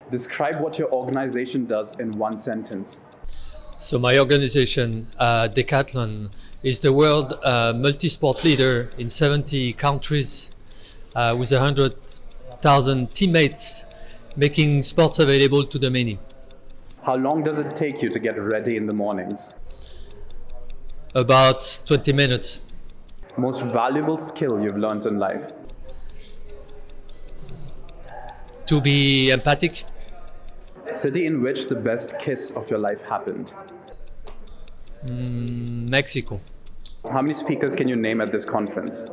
Describe what your organization does in one sentence. So my organization, Decathlon, is the world multi-sport leader in 70 countries with 100,000 teammates, making sports available to the many. How long does it take you to get ready in the mornings? About 20 minutes. Most valuable skill you've learned in life? To be empathic. City in which the best kiss of your life happened? Mexico. How many speakers can you name at this conference?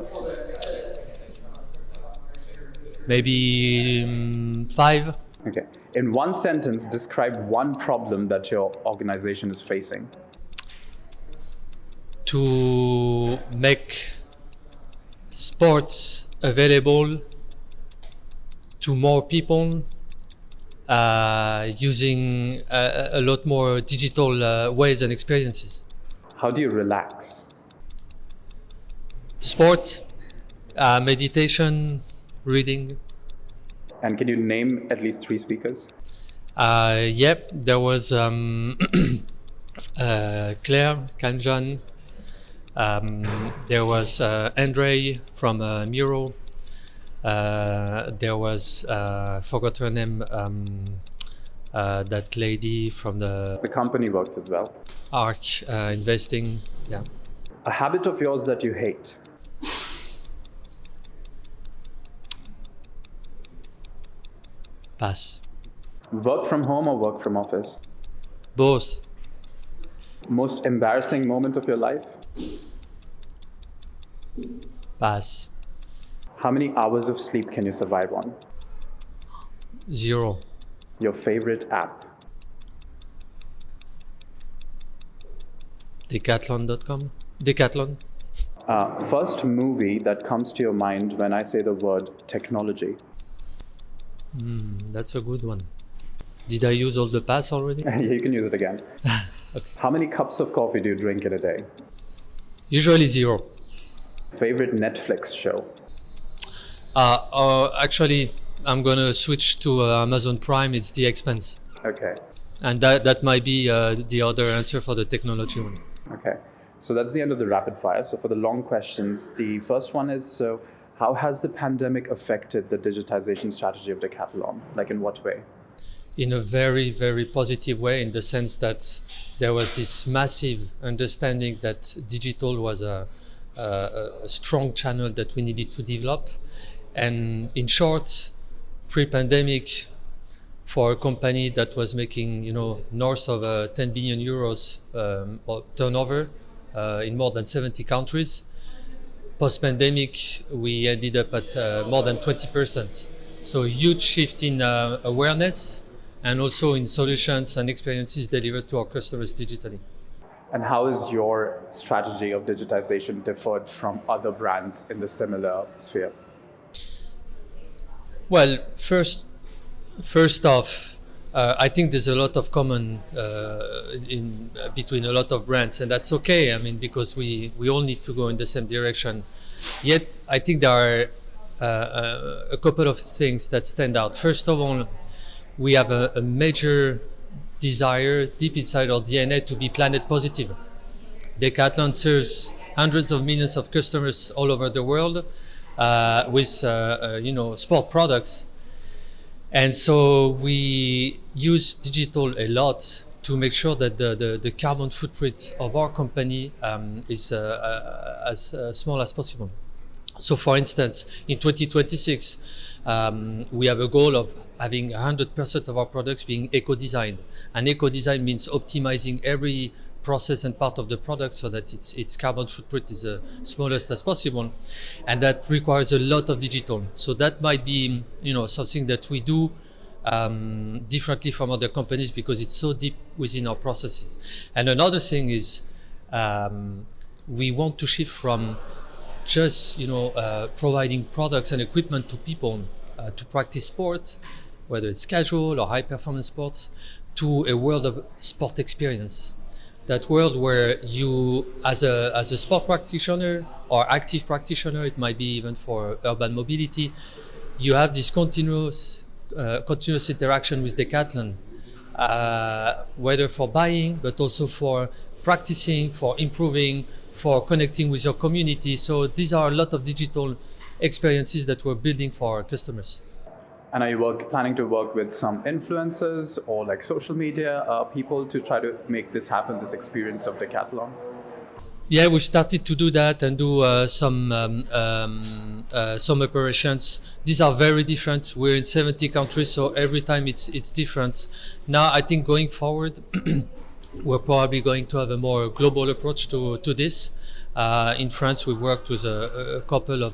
Maybe 5. Okay. In one sentence, describe one problem that your organization is facing. To make sports available to more people using a lot more digital ways and experiences. How do you relax? Sport, meditation, reading. And can you name at least 3 speakers? Yep, there was Claire Kanjan. There was Andre from Miro. There was, forgot her name, that lady from the company works as well. ARC investing, yeah. A habit of yours that you hate? Pass. Work from home or work from office? Both. Most embarrassing moment of your life? Pass. How many hours of sleep can you survive on? 0. Your favorite app? Decathlon.com. Decathlon. First movie that comes to your mind when I say the word technology? That's a good one. Did I use all the pass already? You can use it again. Okay. How many cups of coffee do you drink in a day? Usually 0. Favorite Netflix show? Actually, I'm gonna switch to Amazon Prime. It's The Expanse. Okay. And that might be the other answer for the technology one. Okay. So that's the end of the rapid fire. So for the long questions, the first one is, so how has the pandemic affected the digitization strategy of Decathlon? Like in what way? In a very, very positive way, in the sense that there was this massive understanding that digital was a strong channel that we needed to develop. And in short, pre-pandemic, for a company that was making, north of 10 billion euros of turnover in more than 70 countries, post-pandemic, we ended up at more than 20%. So a huge shift in awareness and also in solutions and experiences delivered to our customers digitally. And how is your strategy of digitization differed from other brands in the similar sphere? Well, first off, I think there's a lot of common between a lot of brands, and that's okay. I mean, because we all need to go in the same direction. Yet, I think there are a couple of things that stand out. First of all, we have a major desire deep inside our DNA to be planet positive. Decathlon serves hundreds of millions of customers all over the world with sport products. And so we use digital a lot to make sure that the carbon footprint of our company is as small as possible. So for instance, in 2026, we have a goal of having 100% of our products being eco-designed. And eco-design means optimizing every process and part of the product so that its carbon footprint is the smallest as possible. And that requires a lot of digital. So that might be, something that we do differently from other companies because it's so deep within our processes. And another thing is we want to shift from just providing products and equipment to people to practice sports, whether it's casual or high performance sports, to a world of sport experience. That world where you, as a sport practitioner or active practitioner, it might be even for urban mobility, you have this continuous interaction with Decathlon, whether for buying, but also for practicing, for improving, for connecting with your community. So these are a lot of digital experiences that we're building for our customers. And are you planning to work with some influencers or like social media people to try to make this happen, this experience of Decathlon? Yeah, we started to do that and do some operations. These are very different. We're in 70 countries, so every time it's different. Now, I think going forward, we're probably going to have a more global approach to this. In France, we worked with a couple of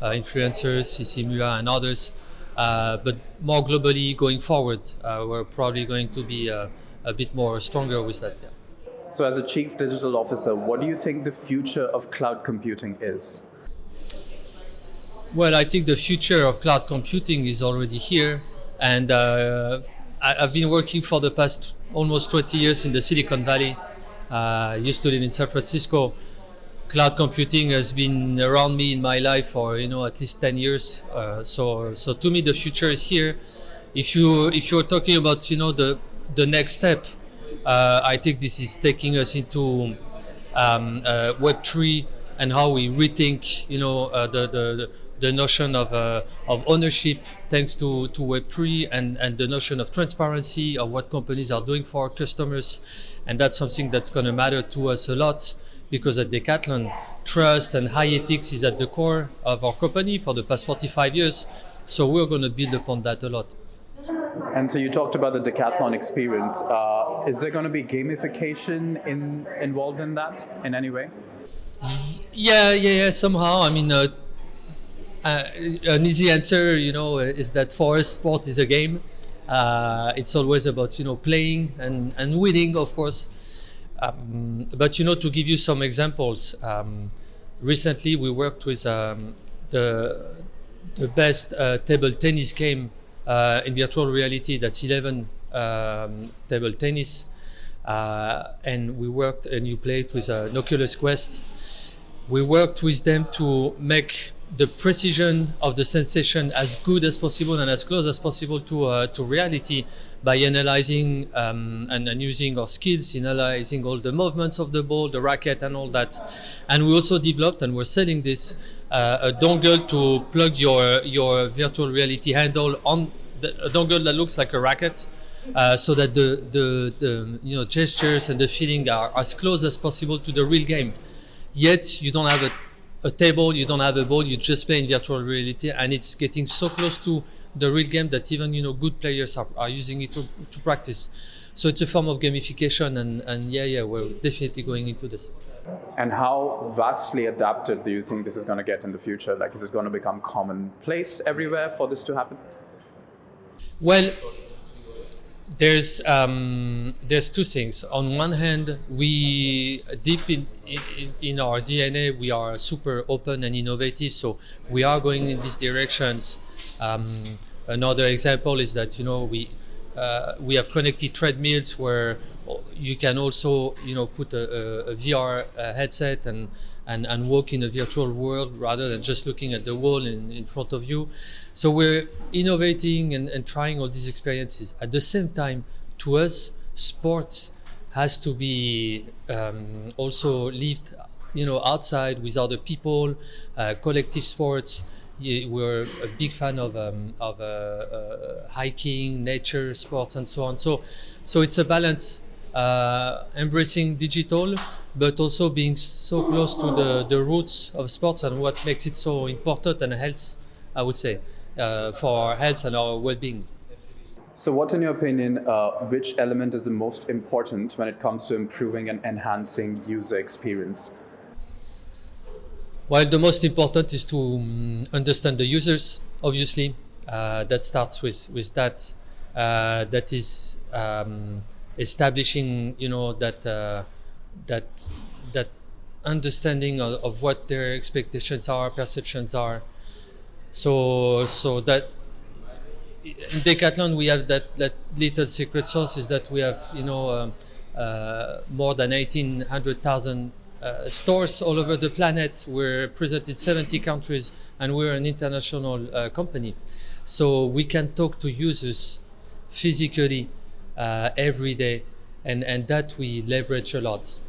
influencers, CC Mua and others. But more globally going forward, we're probably going to be a bit more stronger with that. Yeah. So as a chief digital officer, what do you think the future of cloud computing is? Well, I think the future of cloud computing is already here. And I've been working for the past almost 20 years in the Silicon Valley. I used to live in San Francisco. Cloud computing has been around me in my life for at least 10 years. So to me the future is here. If you're talking about the next step, I think this is taking us into Web3 and how we rethink the notion of ownership thanks to Web3 and the notion of transparency of what companies are doing for our customers, and that's something that's going to matter to us a lot. Because at Decathlon, trust and high ethics is at the core of our company for the past 45 years. So we're going to build upon that a lot. And so you talked about the Decathlon experience. Is there going to be gamification involved in that in any way? Yeah. Somehow, I mean, an easy answer, is that for us, sport is a game. It's always about playing and winning, of course. But to give you some examples, recently we worked with the best table tennis game in virtual reality. That's 11 table tennis, and we worked and you played with an Oculus Quest. We worked with them to make the precision of the sensation as good as possible and as close as possible to reality, by analyzing and using our skills, analyzing all the movements of the ball, the racket, and all that. And we also developed, and we're selling this, a dongle to plug your virtual reality handle on a dongle that looks like a racket, so that the gestures and the feeling are as close as possible to the real game. Yet you don't have a table, you don't have a ball, you just play in virtual reality, and it's getting so close to the real game that even good players are using it to practice. So it's a form of gamification, and we're definitely going into this. And how vastly adapted do you think this is going to get in the future? Like, is it going to become commonplace everywhere for this to happen? Well, there's two things. On one hand, we deep in our DNA, we are super open and innovative, so we are going in these directions. Another example is that we have connected treadmills where you can also put a VR headset and walk in a virtual world rather than just looking at the wall in front of you. So we're innovating and trying all these experiences. At the same time, to us, sports has to be also lived outside with other people, collective sports. We're a big fan of hiking, nature sports, and so on. So it's a balance, embracing digital, but also being so close to the roots of sports and what makes it so important, and health, I would say, for our health and our well-being. So what, in your opinion, which element is the most important when it comes to improving and enhancing user experience? Well, the most important is to understand the users, obviously. That starts with that. That is establishing, that understanding of what their expectations are, perceptions are. So that in Decathlon we have that little secret sauce is that we have more than 1,800,000 stores all over the planet. We're present in 70 countries, and we're an international company. So we can talk to users physically every day, and that we leverage a lot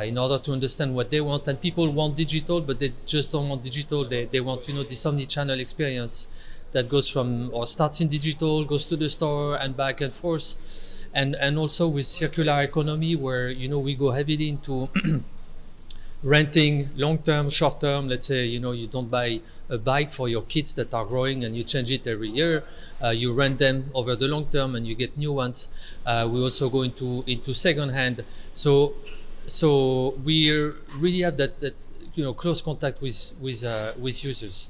in order to understand what they want. And people want digital, but they just don't want digital. They want this omni-channel experience that goes from or starts in digital, goes to the store, and back and forth. And also with circular economy, where we go heavily into renting long-term, short-term. Let's say you don't buy a bike for your kids that are growing and you change it every year. You rent them over the long term and you get new ones. We also go into second-hand. So we really have that close contact with users.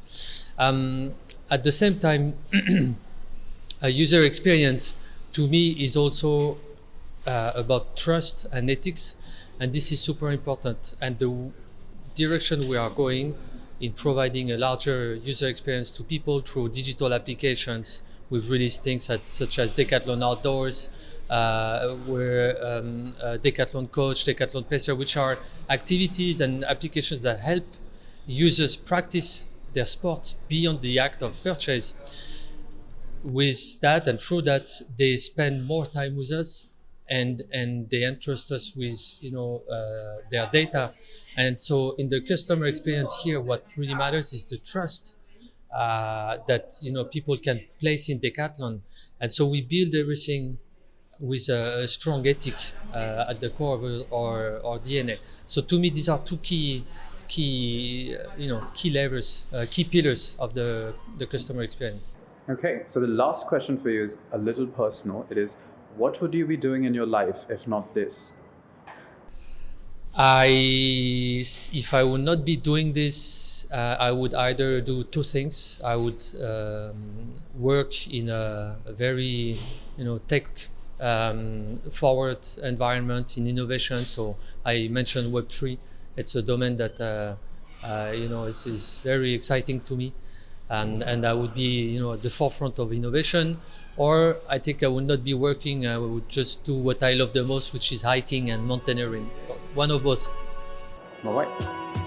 At the same time, a user experience to me is also about trust and ethics, and this is super important. And the direction we are going in providing a larger user experience to people through digital applications. We've released things such as Decathlon Outdoors, Decathlon Coach, Decathlon Pacer, which are activities and applications that help users practice their sport beyond the act of purchase. With that and through that, they spend more time with us, and they entrust us with their data. And so in the customer experience here, what really matters is the trust that people can place in Decathlon. And so we build everything with a strong ethic at the core of our DNA. So to me, these are two key levers, key pillars of the customer experience. Okay, so the last question for you is a little personal. It is, what would you be doing in your life if not this? If I would not be doing this, I would either do two things. I would work in a very tech forward environment in innovation. So I mentioned Web3. It's a domain that is very exciting to me, and I would be at the forefront of innovation. Or I think I would not be working. I would just do what I love the most, which is hiking and mountaineering. So one of both. All right.